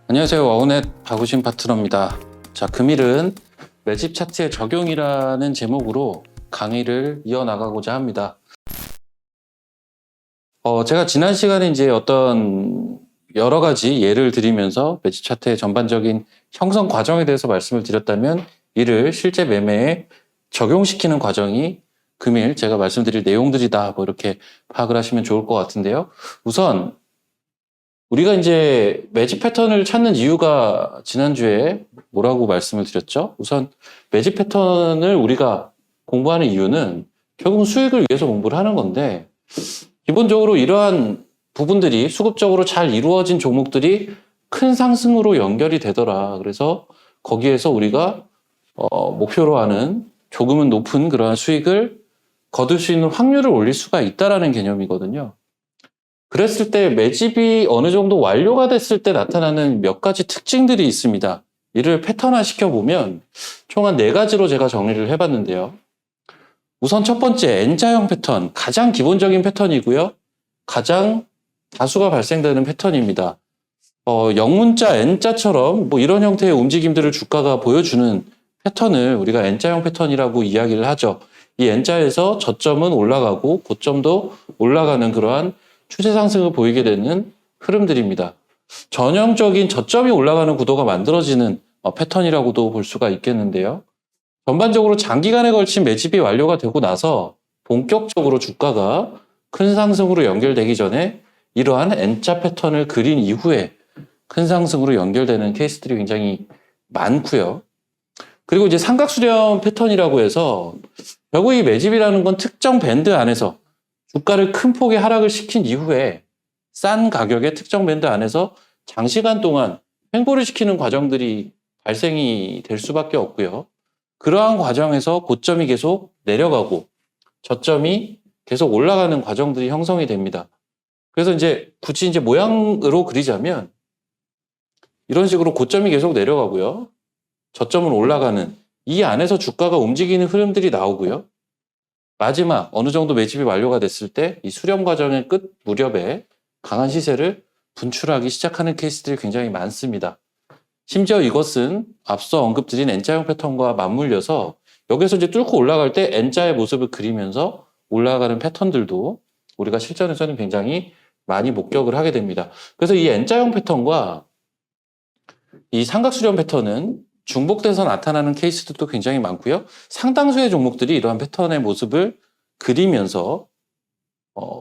안녕하세요. 와우넷 박우신 파트너입니다. 자, 금일은 매집 차트의 적용이라는 제목으로 강의를 이어나가고자 합니다. 제가 지난 시간에 이제 어떤 여러 가지 예를 들이면서 매집 차트의 전반적인 형성 과정에 대해서 말씀을 드렸다면 이를 실제 매매에 적용시키는 과정이 금일 제가 말씀드릴 내용들이다. 뭐 이렇게 파악을 하시면 좋을 것 같은데요. 우선 우리가 이제 매집 패턴을 찾는 이유가 지난주에 뭐라고 말씀을 드렸죠? 우선 매집 패턴을 우리가 공부하는 이유는 결국은 수익을 위해서 공부를 하는 건데, 기본적으로 이러한 부분들이 수급적으로 잘 이루어진 종목들이 큰 상승으로 연결이 되더라. 그래서 거기에서 우리가 목표로 하는 조금은 높은 그러한 수익을 거둘 수 있는 확률을 올릴 수가 있다라는 개념이거든요. 그랬을 때 매집이 어느 정도 완료가 됐을 때 나타나는 몇 가지 특징들이 있습니다. 이를 패턴화 시켜보면 총 한 4가지로 제가 정리를 해봤는데요. 우선 첫 번째 N자형 패턴, 가장 기본적인 패턴이고요. 가장 다수가 발생되는 패턴입니다. 영문자 N자처럼 뭐 이런 형태의 움직임들을 주가가 보여주는 패턴을 우리가 N자형 패턴이라고 이야기를 하죠. 이 N자에서 저점은 올라가고 고점도 올라가는 그러한 추세 상승을 보이게 되는 흐름들입니다. 전형적인 저점이 올라가는 구도가 만들어지는 패턴이라고도 볼 수가 있겠는데요. 전반적으로 장기간에 걸친 매집이 완료가 되고 나서 본격적으로 주가가 큰 상승으로 연결되기 전에 이러한 N자 패턴을 그린 이후에 큰 상승으로 연결되는 케이스들이 굉장히 많고요. 그리고 이제 삼각수렴 패턴이라고 해서 결국 이 매집이라는 건 특정 밴드 안에서 주가를 큰 폭의 하락을 시킨 이후에 싼 가격의 특정 밴드 안에서 장시간 동안 횡보를 시키는 과정들이 발생이 될 수밖에 없고요. 그러한 과정에서 고점이 계속 내려가고 저점이 계속 올라가는 과정들이 형성이 됩니다. 그래서 이제 굳이 이제 모양으로 그리자면 이런 식으로 고점이 계속 내려가고요. 저점은 올라가는 이 안에서 주가가 움직이는 흐름들이 나오고요. 마지막 어느 정도 매집이 완료가 됐을 때 이 수렴 과정의 끝 무렵에 강한 시세를 분출하기 시작하는 케이스들이 굉장히 많습니다. 심지어 이것은 앞서 언급드린 N자형 패턴과 맞물려서 여기서 이제 뚫고 올라갈 때 N자의 모습을 그리면서 올라가는 패턴들도 우리가 실전에서는 굉장히 많이 목격을 하게 됩니다. 그래서 이 N자형 패턴과 이 삼각수렴 패턴은 중복돼서 나타나는 케이스들도 굉장히 많고요. 상당수의 종목들이 이러한 패턴의 모습을 그리면서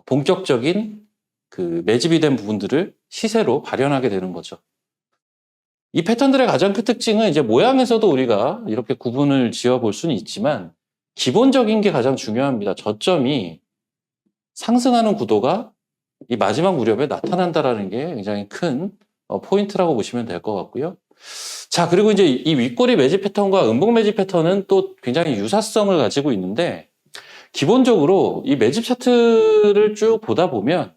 본격적인 그 매집이 된 부분들을 시세로 발현하게 되는 거죠. 이 패턴들의 가장 큰 특징은 이제 모양에서도 우리가 이렇게 구분을 지어 볼 수는 있지만 기본적인 게 가장 중요합니다. 저점이 상승하는 구도가 이 마지막 무렵에 나타난다라는 게 굉장히 큰 포인트라고 보시면 될 것 같고요. 자, 그리고 이제 이 윗꼬리 매집 패턴과 음봉 매집 패턴은 또 굉장히 유사성을 가지고 있는데, 기본적으로 이 매집 차트를 쭉 보다 보면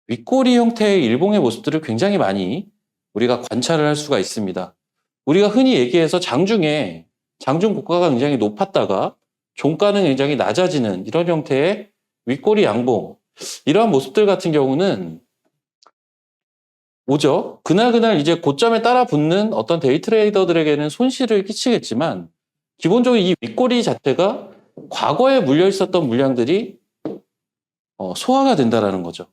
윗꼬리 형태의 일봉의 모습들을 굉장히 많이 우리가 관찰을 할 수가 있습니다. 우리가 흔히 얘기해서 장중 고가가 굉장히 높았다가 종가는 굉장히 낮아지는 이런 형태의 윗꼬리 양봉, 이러한 모습들 같은 경우는 오죠. 그날 이제 고점에 따라 붙는 어떤 데이 트레이더들에게는 손실을 끼치겠지만, 기본적으로 이 윗꼬리 자체가 과거에 물려 있었던 물량들이 소화가 된다라는 거죠.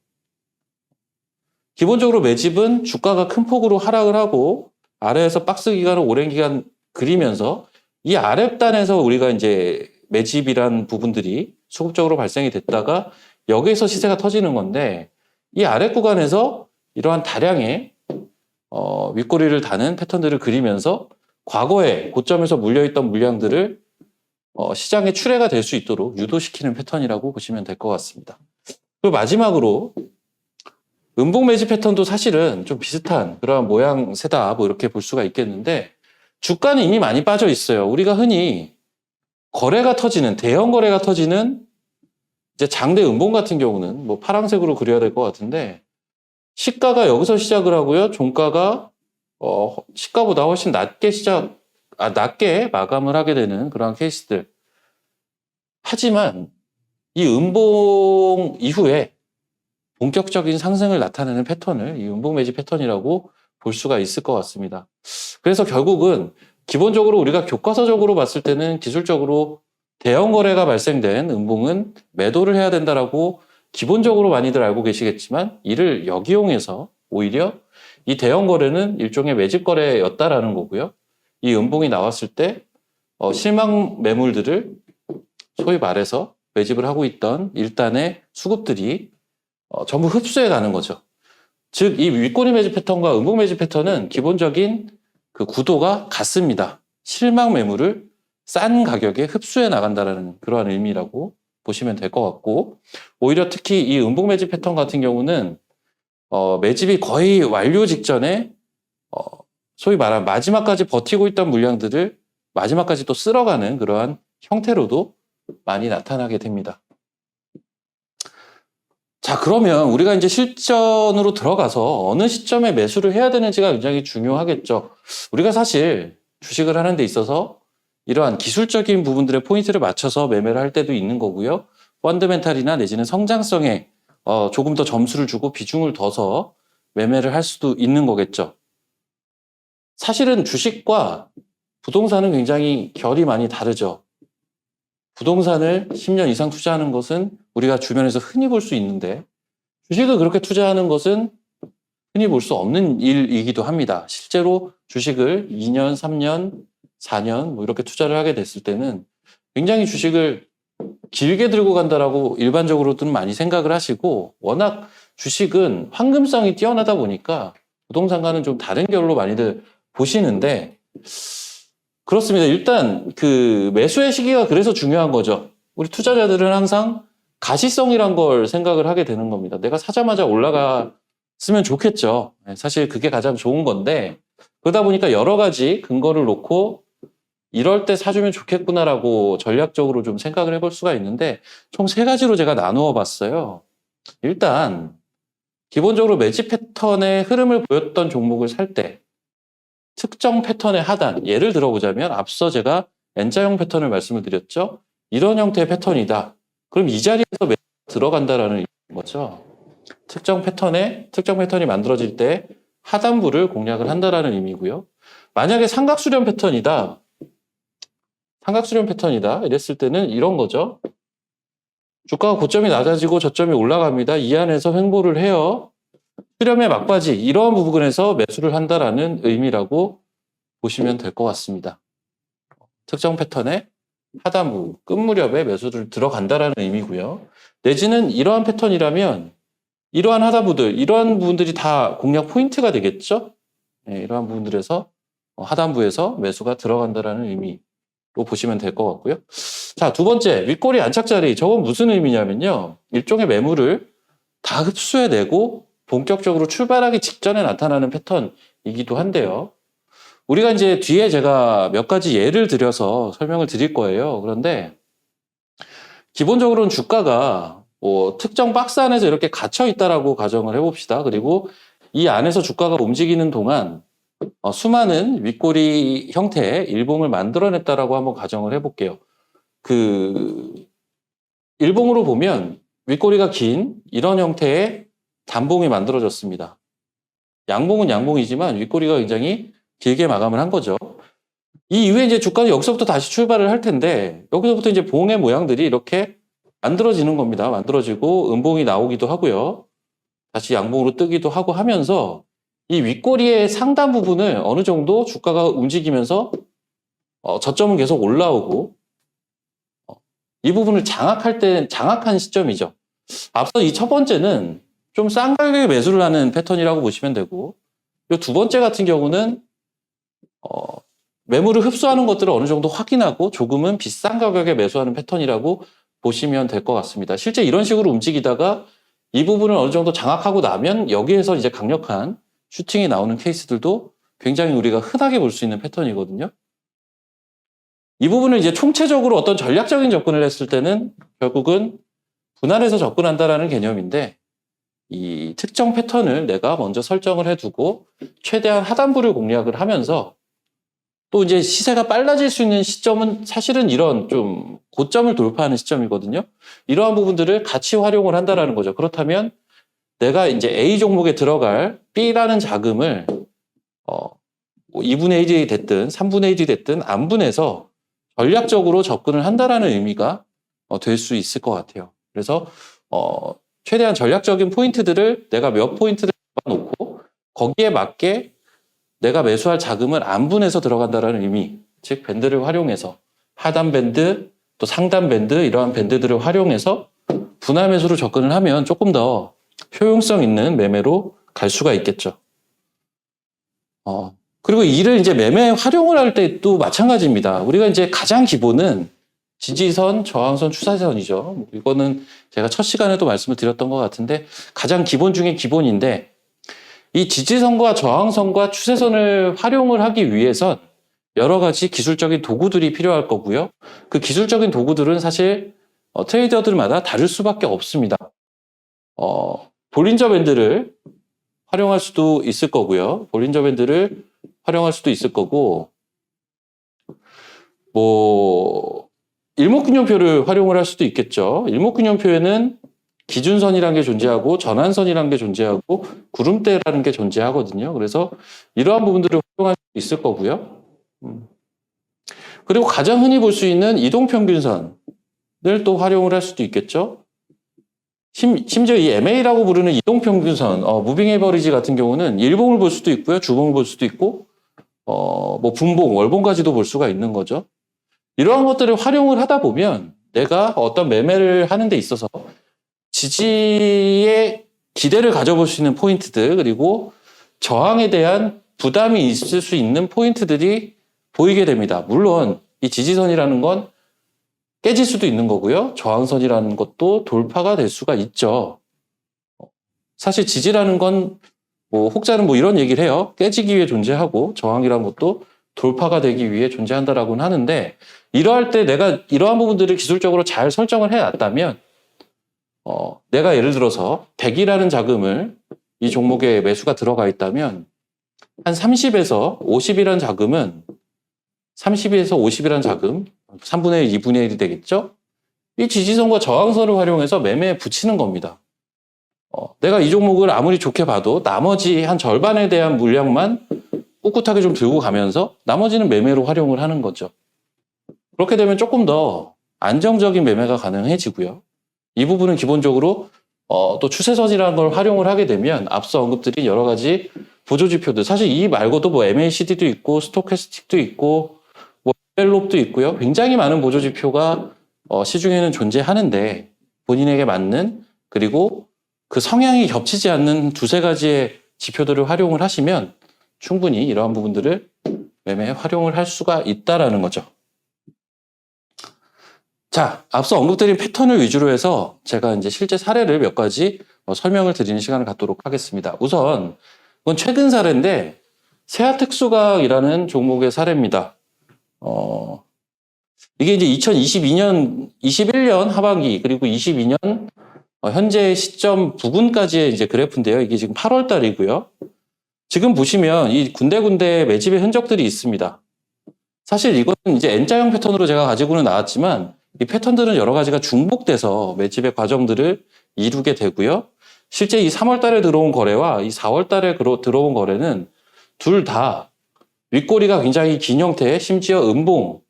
기본적으로 매집은 주가가 큰 폭으로 하락을 하고 아래에서 박스 기간을 오랜 기간 그리면서 이 아랫단에서 우리가 이제 매집이란 부분들이 수급적으로 발생이 됐다가 여기에서 시세가 터지는 건데, 이 아랫 구간에서 이러한 다량의 윗꼬리를 다는 패턴들을 그리면서 과거에 고점에서 물려있던 물량들을 시장에 출회가 될 수 있도록 유도시키는 패턴이라고 보시면 될 것 같습니다. 그리고 마지막으로 음봉 매집 패턴도 사실은 좀 비슷한 그러한 모양새다 뭐 이렇게 볼 수가 있겠는데, 주가는 이미 많이 빠져 있어요. 우리가 흔히 거래가 터지는, 대형 거래가 터지는 이제 장대 음봉 같은 경우는 뭐 파란색으로 그려야 될 것 같은데, 시가가 여기서 시작을 하고요. 종가가 시가보다 훨씬 낮게 마감을 하게 되는 그러한 케이스들. 하지만 이 음봉 이후에 본격적인 상승을 나타내는 패턴을 이 음봉 매집 패턴이라고 볼 수가 있을 것 같습니다. 그래서 결국은 기본적으로 우리가 교과서적으로 봤을 때는 기술적으로 대형 거래가 발생된 음봉은 매도를 해야 된다라고 기본적으로 많이들 알고 계시겠지만 이를 역이용해서 오히려 이 대형 거래는 일종의 매집 거래였다라는 거고요. 이 음봉이 나왔을 때 실망 매물들을 소위 말해서 매집을 하고 있던 일단의 수급들이 전부 흡수해 가는 거죠. 즉, 이 윗꼬리 매집 패턴과 음봉 매집 패턴은 기본적인 그 구도가 같습니다. 실망 매물을 싼 가격에 흡수해 나간다는 그러한 의미라고 보시면 될 것 같고, 오히려 특히 이 음봉 매집 패턴 같은 경우는 매집이 거의 완료 직전에 소위 말하는 마지막까지 버티고 있던 물량들을 마지막까지 또 쓸어가는 그러한 형태로도 많이 나타나게 됩니다. 자, 그러면 우리가 이제 실전으로 들어가서 어느 시점에 매수를 해야 되는지가 굉장히 중요하겠죠. 우리가 사실 주식을 하는 데 있어서 이러한 기술적인 부분들의 포인트를 맞춰서 매매를 할 때도 있는 거고요. 펀드멘탈이나 내지는 성장성에 조금 더 점수를 주고 비중을 둬서 매매를 할 수도 있는 거겠죠. 사실은 주식과 부동산은 굉장히 결이 많이 다르죠. 부동산을 10년 이상 투자하는 것은 우리가 주변에서 흔히 볼 수 있는데 주식을 그렇게 투자하는 것은 흔히 볼 수 없는 일이기도 합니다. 실제로 주식을 2년, 3년, 4년 뭐 이렇게 투자를 하게 됐을 때는 굉장히 주식을 길게 들고 간다라고 일반적으로는 많이 생각을 하시고 워낙 주식은 황금성이 뛰어나다 보니까 부동산과는 좀 다른 결로 많이들 보시는데 그렇습니다. 일단 그 매수의 시기가 그래서 중요한 거죠. 우리 투자자들은 항상 가시성이란 걸 생각을 하게 되는 겁니다. 내가 사자마자 올라갔으면 좋겠죠. 사실 그게 가장 좋은 건데 그러다 보니까 여러 가지 근거를 놓고 이럴 때 사주면 좋겠구나라고 전략적으로 좀 생각을 해볼 수가 있는데 총 3가지로 제가 나누어 봤어요. 일단 기본적으로 매집 패턴의 흐름을 보였던 종목을 살 때 특정 패턴의 하단, 예를 들어보자면 앞서 제가 N자형 패턴을 말씀을 드렸죠. 이런 형태의 패턴이다. 그럼 이 자리에서 들어간다라는 거죠. 특정 패턴이 만들어질 때 하단부를 공략을 한다라는 의미고요. 만약에 삼각수렴 패턴이다. 이랬을 때는 이런 거죠. 주가가 고점이 낮아지고 저점이 올라갑니다. 이 안에서 횡보를 해요. 수렴의 막바지 이런 부분에서 매수를 한다라는 의미라고 보시면 될 것 같습니다. 특정 패턴의 하단부, 끝 무렵에 매수를 들어간다라는 의미고요. 내지는 이러한 패턴이라면 이러한 하단부들, 이러한 부분들이 다 공략 포인트가 되겠죠? 네, 이러한 부분들에서 하단부에서 매수가 들어간다라는 의미로 보시면 될 것 같고요. 자, 두 번째, 윗꼬리 안착자리. 저건 무슨 의미냐면요. 일종의 매물을 다 흡수해내고 본격적으로 출발하기 직전에 나타나는 패턴이기도 한데요. 우리가 이제 뒤에 제가 몇 가지 예를 들여서 설명을 드릴 거예요. 그런데 기본적으로는 주가가 뭐 특정 박스 안에서 이렇게 갇혀 있다라고 가정을 해봅시다. 그리고 이 안에서 주가가 움직이는 동안 수많은 윗꼬리 형태의 일봉을 만들어냈다라고 한번 가정을 해볼게요. 그 일봉으로 보면 윗꼬리가 긴 이런 형태의 단봉이 만들어졌습니다. 양봉은 양봉이지만 윗꼬리가 굉장히 길게 마감을 한 거죠. 이 이후에 이제 주가는 여기서부터 다시 출발을 할 텐데 여기서부터 이제 봉의 모양들이 이렇게 만들어지는 겁니다. 만들어지고 음봉이 나오기도 하고요. 다시 양봉으로 뜨기도 하고 하면서 이 윗꼬리의 상단 부분을 어느 정도 주가가 움직이면서 저점은 계속 올라오고 이 부분을 장악한 시점이죠. 앞서 이 첫 번째는 좀 싼 가격에 매수를 하는 패턴이라고 보시면 되고 이 두 번째 같은 경우는 매물을 흡수하는 것들을 어느 정도 확인하고 조금은 비싼 가격에 매수하는 패턴이라고 보시면 될 것 같습니다. 실제 이런 식으로 움직이다가 이 부분을 어느 정도 장악하고 나면 여기에서 이제 강력한 슈팅이 나오는 케이스들도 굉장히 우리가 흔하게 볼 수 있는 패턴이거든요. 이 부분을 이제 총체적으로 어떤 전략적인 접근을 했을 때는 결국은 분할해서 접근한다라는 개념인데 이 특정 패턴을 내가 먼저 설정을 해두고 최대한 하단부를 공략을 하면서 또 이제 시세가 빨라질 수 있는 시점은 사실은 이런 좀 고점을 돌파하는 시점이거든요. 이러한 부분들을 같이 활용을 한다라는 거죠. 그렇다면 내가 이제 A 종목에 들어갈 B라는 자금을 뭐 2분의 1이 됐든 3분의 1이 됐든 안분해서 전략적으로 접근을 한다라는 의미가 될 수 있을 것 같아요. 그래서 최대한 전략적인 포인트들을 내가 몇 포인트를 잡아놓고 거기에 맞게 내가 매수할 자금을 안분해서 들어간다라는 의미, 즉 밴드를 활용해서 하단 밴드 또 상단 밴드 이러한 밴드들을 활용해서 분할 매수로 접근을 하면 조금 더 효용성 있는 매매로 갈 수가 있겠죠. 그리고 이를 이제 매매 활용을 할 때도 마찬가지입니다. 우리가 이제 가장 기본은 지지선, 저항선, 추세선이죠. 이거는 제가 첫 시간에도 말씀을 드렸던 것 같은데 가장 기본 중에 기본인데 이 지지선과 저항선과 추세선을 활용을 하기 위해선 여러 가지 기술적인 도구들이 필요할 거고요. 그 기술적인 도구들은 사실 트레이더들마다 다를 수밖에 없습니다. 볼린저 밴드를 활용할 수도 있을 거고요. 볼린저 밴드를 활용할 수도 있을 거고, 일목균형표를 활용을 할 수도 있겠죠. 일목균형표에는 기준선이라는 게 존재하고 전환선이라는 게 존재하고 구름대라는 게 존재하거든요. 그래서 이러한 부분들을 활용할 수 있을 거고요. 그리고 가장 흔히 볼 수 있는 이동평균선을 또 활용을 할 수도 있겠죠. 심지어 이 MA라고 부르는 이동평균선, 무빙 에버리지 같은 경우는 일봉을 볼 수도 있고요. 주봉을 볼 수도 있고, 분봉, 월봉까지도 볼 수가 있는 거죠. 이러한 것들을 활용을 하다 보면 내가 어떤 매매를 하는 데 있어서 지지에 기대를 가져볼 수 있는 포인트들 그리고 저항에 대한 부담이 있을 수 있는 포인트들이 보이게 됩니다. 물론 이 지지선이라는 건 깨질 수도 있는 거고요. 저항선이라는 것도 돌파가 될 수가 있죠. 사실 지지라는 건 혹자는 이런 얘기를 해요. 깨지기 위해 존재하고 저항이라는 것도 돌파가 되기 위해 존재한다라고는 하는데 이러할 때 내가 이러한 부분들을 기술적으로 잘 설정을 해놨다면 내가 예를 들어서 100이라는 자금을 이 종목에 매수가 들어가 있다면 한 30에서 50이라는 자금은 30에서 50이라는 자금 3분의 1, 2분의 1이 되겠죠? 이 지지선과 저항선을 활용해서 매매에 붙이는 겁니다. 내가 이 종목을 아무리 좋게 봐도 나머지 한 절반에 대한 물량만 꿋꿋하게 좀 들고 가면서 나머지는 매매로 활용을 하는 거죠. 그렇게 되면 조금 더 안정적인 매매가 가능해지고요. 이 부분은 기본적으로 또 추세선이라는 걸 활용을 하게 되면 앞서 언급드린 여러 가지 보조지표들 사실 이 말고도 MACD도 있고 스토캐스틱도 있고 벨롭도 있고요. 굉장히 많은 보조지표가 시중에는 존재하는데 본인에게 맞는 그리고 그 성향이 겹치지 않는 두세 가지의 지표들을 활용을 하시면 충분히 이러한 부분들을 매매에 활용을 할 수가 있다라는 거죠. 자, 앞서 언급드린 패턴을 위주로 해서 제가 이제 실제 사례를 몇 가지 설명을 드리는 시간을 갖도록 하겠습니다. 우선 이건 최근 사례인데 세아특수각이라는 종목의 사례입니다. 이게 이제 2022년, 21년 하반기 그리고 22년 현재 시점 부근까지의 이제 그래프인데요. 이게 지금 8월 달이고요. 지금 보시면 이 군데군데 매집의 흔적들이 있습니다. 사실 이거는 이제 N자형 패턴으로 제가 가지고는 나왔지만 이 패턴들은 여러 가지가 중복돼서 매집의 과정들을 이루게 되고요. 실제 이 3월 달에 들어온 거래와 이 4월 달에 들어온 거래는 둘 다 윗꼬리가 굉장히 긴 형태의 심지어 음봉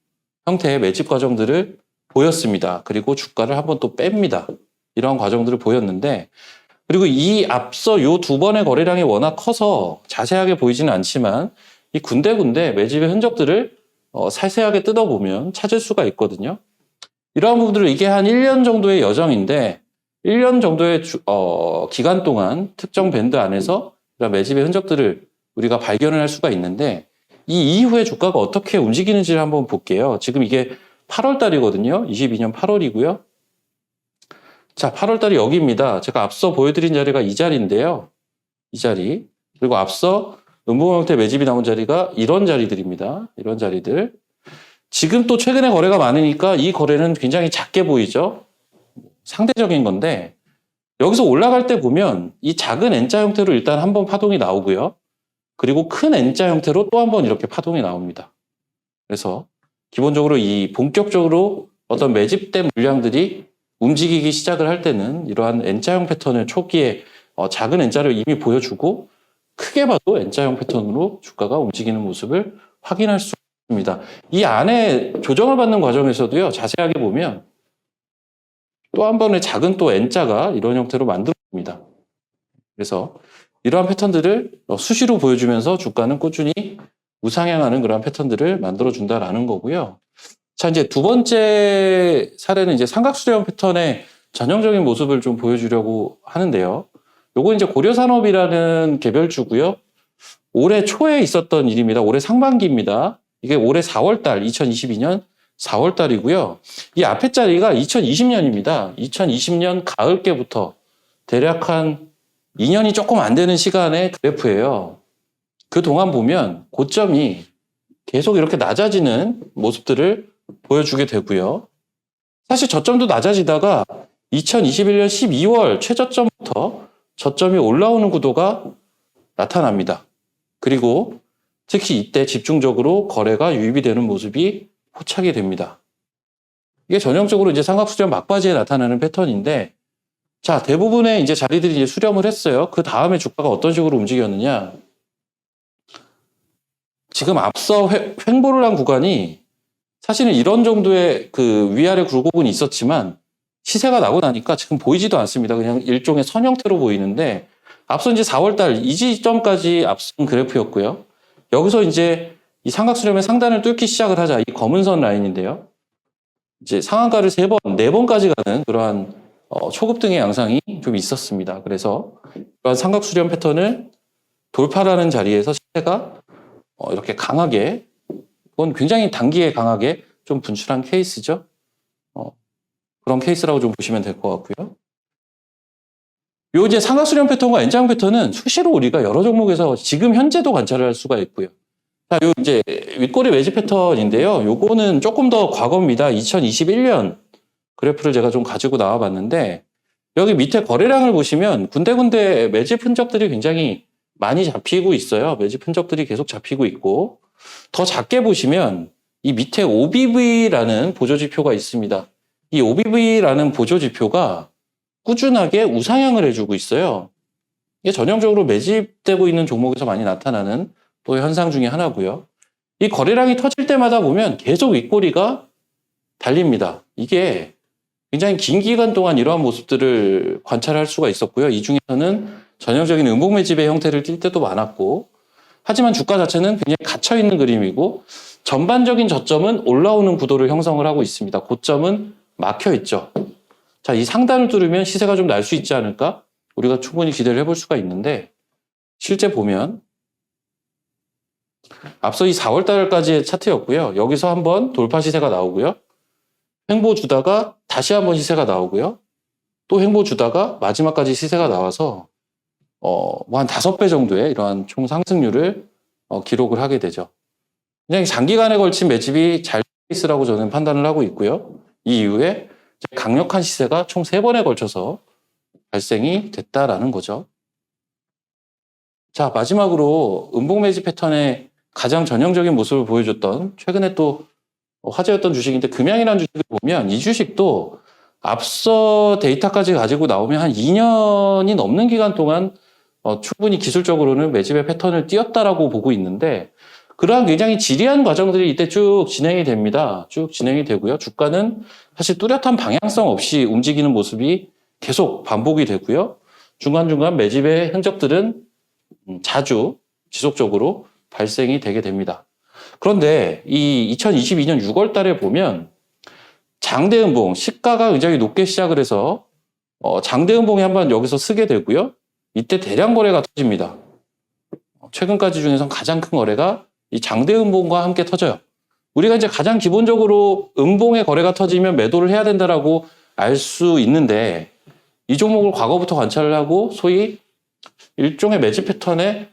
형태의 매집 과정들을 보였습니다. 그리고 주가를 한번 또 뺍니다. 이러한 과정들을 보였는데 그리고 이 앞서 요 두 번의 거래량이 워낙 커서 자세하게 보이지는 않지만 이 군데군데 매집의 흔적들을 세세하게 뜯어보면 찾을 수가 있거든요. 이러한 부분들을 이게 한 1년 정도의 여정인데 1년 정도의 기간 동안 특정 밴드 안에서 이런 매집의 흔적들을 우리가 발견을 할 수가 있는데 이 이후에 주가가 어떻게 움직이는지를 한번 볼게요. 지금 이게 8월 달이거든요. 22년 8월이고요. 자, 8월 달이 여기입니다. 제가 앞서 보여드린 자리가 이 자리인데요. 이 자리. 그리고 앞서 음봉 형태 매집이 나온 자리가 이런 자리들입니다. 이런 자리들. 지금 또 최근에 거래가 많으니까 이 거래는 굉장히 작게 보이죠. 상대적인 건데 여기서 올라갈 때 보면 이 작은 N자 형태로 일단 한번 파동이 나오고요. 그리고 큰 N자 형태로 또 한 번 이렇게 파동이 나옵니다. 그래서 기본적으로 이 본격적으로 어떤 매집된 물량들이 움직이기 시작을 할 때는 이러한 N자형 패턴을 초기에 작은 N자를 이미 보여주고 크게 봐도 N자형 패턴으로 주가가 움직이는 모습을 확인할 수 있습니다. 이 안에 조정을 받는 과정에서도요, 자세하게 보면 또 한 번의 작은 또 N자가 이런 형태로 만들어집니다. 그래서 이러한 패턴들을 수시로 보여주면서 주가는 꾸준히 우상향하는 그러한 패턴들을 만들어준다라는 거고요. 자, 이제 두 번째 사례는 이제 삼각수렴 패턴의 전형적인 모습을 좀 보여주려고 하는데요. 요거 이제 고려산업이라는 개별주고요. 올해 초에 있었던 일입니다. 올해 상반기입니다. 이게 올해 4월달, 2022년 4월달이고요. 이 앞에 자리가 2020년입니다. 2020년 가을께부터 대략 한 2년이 조금 안 되는 시간의 그래프예요. 그동안 보면 고점이 계속 이렇게 낮아지는 모습들을 보여주게 되고요. 사실 저점도 낮아지다가 2021년 12월 최저점부터 저점이 올라오는 구도가 나타납니다. 그리고 특히 이때 집중적으로 거래가 유입이 되는 모습이 포착이 됩니다. 이게 전형적으로 이제 삼각수렴 막바지에 나타나는 패턴인데, 자, 대부분의 이제 자리들이 이제 수렴을 했어요. 그 다음에 주가가 어떤 식으로 움직였느냐. 지금 앞서 횡보를 한 구간이 사실은 이런 정도의 그 위아래 굴곡은 있었지만 시세가 나고 나니까 지금 보이지도 않습니다. 그냥 일종의 선 형태로 보이는데, 앞서 이제 4월달 이 지점까지 앞선 그래프였고요. 여기서 이제 이 삼각수렴의 상단을 뚫기 시작을 하자. 이 검은 선 라인인데요. 이제 상한가를 3번, 4번까지 가는 그러한 초급등의 양상이 좀 있었습니다. 그래서 그러한 삼각수렴 패턴을 돌파라는 자리에서 시세가 이렇게 강하게, 그건 굉장히 단기에 강하게 좀 분출한 케이스죠. 그런 케이스라고 좀 보시면 될 것 같고요. 요 이제 삼각수렴 패턴과 N자형 패턴은 수시로 우리가 여러 종목에서 지금 현재도 관찰할 수가 있고요. 자, 요 이제 윗꼬리 매집 패턴인데요. 요거는 조금 더 과거입니다. 2021년 그래프를 제가 좀 가지고 나와 봤는데, 여기 밑에 거래량을 보시면 군데군데 매집 흔적들이 굉장히 많이 잡히고 있어요. 매집 흔적들이 계속 잡히고 있고, 더 작게 보시면 이 밑에 OBV라는 보조지표가 있습니다. 이 OBV라는 보조지표가 꾸준하게 우상향을 해주고 있어요. 이게 전형적으로 매집되고 있는 종목에서 많이 나타나는 또 현상 중에 하나고요. 이 거래량이 터질 때마다 보면 계속 윗꼬리가 달립니다. 이게 굉장히 긴 기간 동안 이러한 모습들을 관찰할 수가 있었고요. 이 중에서는 전형적인 음봉 매집의 형태를 띌 때도 많았고, 하지만 주가 자체는 굉장히 갇혀있는 그림이고, 전반적인 저점은 올라오는 구도를 형성을 하고 있습니다. 고점은 막혀있죠. 자, 이 상단을 뚫으면 시세가 좀 날 수 있지 않을까? 우리가 충분히 기대를 해볼 수가 있는데, 실제 보면 앞서 이 4월달까지의 차트였고요. 여기서 한번 돌파 시세가 나오고요. 횡보 주다가 다시 한번 시세가 나오고요. 또 횡보 주다가 마지막까지 시세가 나와서 뭐 한 5배 정도의 이러한 총 상승률을 기록을 하게 되죠. 그냥 장기간에 걸친 매집이 잘 있으라고 저는 판단을 하고 있고요. 이 이후에 강력한 시세가 총 3번에 걸쳐서 발생이 됐다라는 거죠. 자, 마지막으로 음봉 매집 패턴의 가장 전형적인 모습을 보여줬던 최근에 또 화제였던 주식인데, 금양이라는 주식을 보면 이 주식도 앞서 데이터까지 가지고 나오면 한 2년이 넘는 기간 동안 충분히 기술적으로는 매집의 패턴을 띄었다라고 보고 있는데, 그러한 굉장히 지리한 과정들이 이때 쭉 진행이 됩니다. 쭉 진행이 되고요. 주가는 사실 뚜렷한 방향성 없이 움직이는 모습이 계속 반복이 되고요. 중간중간 매집의 흔적들은 자주 지속적으로 발생이 되게 됩니다. 그런데 이 2022년 6월 달에 보면 장대음봉, 시가가 굉장히 높게 시작을 해서 장대음봉이 한번 여기서 쓰게 되고요. 이때 대량 거래가 터집니다. 최근까지 중에서 가장 큰 거래가 이 장대음봉과 함께 터져요. 우리가 이제 가장 기본적으로 음봉의 거래가 터지면 매도를 해야 된다라고 알 수 있는데, 이 종목을 과거부터 관찰을 하고 소위 일종의 매집 패턴의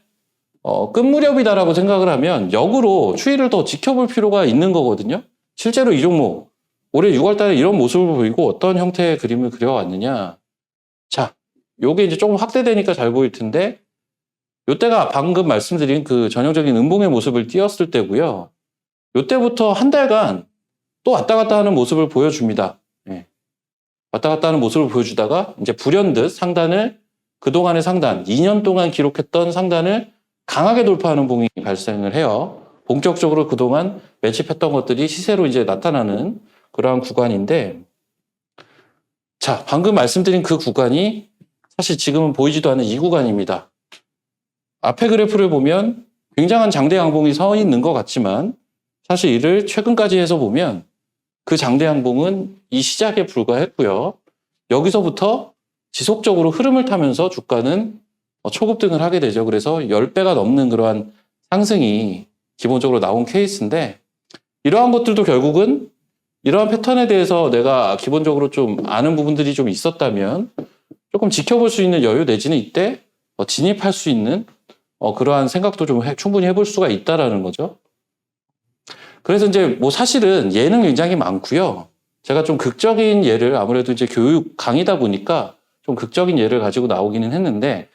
끝 무렵이다라고 생각을 하면 역으로 추이를 더 지켜볼 필요가 있는 거거든요. 실제로 이 종목 올해 6월 달에 이런 모습을 보이고 어떤 형태의 그림을 그려왔느냐. 자, 요게 이제 조금 확대되니까 잘 보일 텐데, 요때가 방금 말씀드린 그 전형적인 음봉의 모습을 띄었을 때고요. 요때부터 한 달간 또 왔다 갔다 하는 모습을 보여줍니다. 네. 왔다 갔다 하는 모습을 보여주다가 이제 불현듯 상단을, 그동안의 상단, 2년 동안 기록했던 상단을 강하게 돌파하는 봉이 발생을 해요. 본격적으로 그동안 매집했던 것들이 시세로 이제 나타나는 그러한 구간인데, 자, 방금 말씀드린 그 구간이 사실 지금은 보이지도 않는 이 구간입니다. 앞에 그래프를 보면 굉장한 장대 양봉이 서 있는 것 같지만 사실 이를 최근까지 해서 보면 그 장대 양봉은 이 시작에 불과했고요. 여기서부터 지속적으로 흐름을 타면서 주가는 초급등을 하게 되죠. 그래서 10배가 넘는 그러한 상승이 기본적으로 나온 케이스인데, 이러한 것들도 결국은 이러한 패턴에 대해서 내가 기본적으로 좀 아는 부분들이 좀 있었다면 조금 지켜볼 수 있는 여유 내지는 이때 진입할 수 있는 그러한 생각도 좀 충분히 해볼 수가 있다라는 거죠. 그래서 이제 뭐 사실은 예는 굉장히 많고요. 제가 좀 극적인 예를, 아무래도 이제 교육 강의다 보니까 좀 극적인 예를 가지고 나오기는 했는데,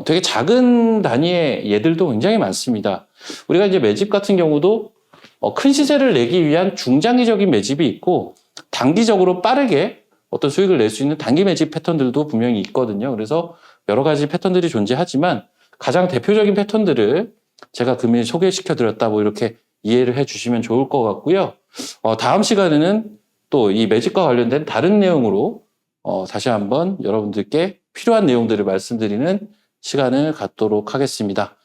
되게 작은 단위의 예들도 굉장히 많습니다. 우리가 이제 매집 같은 경우도 큰 시세를 내기 위한 중장기적인 매집이 있고, 단기적으로 빠르게 어떤 수익을 낼 수 있는 단기 매집 패턴들도 분명히 있거든요. 그래서 여러 가지 패턴들이 존재하지만 가장 대표적인 패턴들을 제가 금일 소개시켜 드렸다, 뭐 이렇게 이해를 해 주시면 좋을 것 같고요. 다음 시간에는 또 이 매집과 관련된 다른 내용으로 다시 한번 여러분들께 필요한 내용들을 말씀드리는 시간을 갖도록 하겠습니다.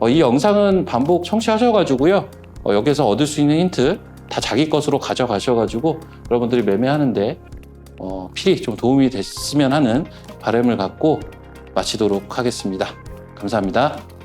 이 영상은 반복 청취하셔가지고요. 여기서 얻을 수 있는 힌트 다 자기 것으로 가져가셔가지고 여러분들이 매매하는데 필히 좀 도움이 됐으면 하는 바람을 갖고 마치도록 하겠습니다. 감사합니다.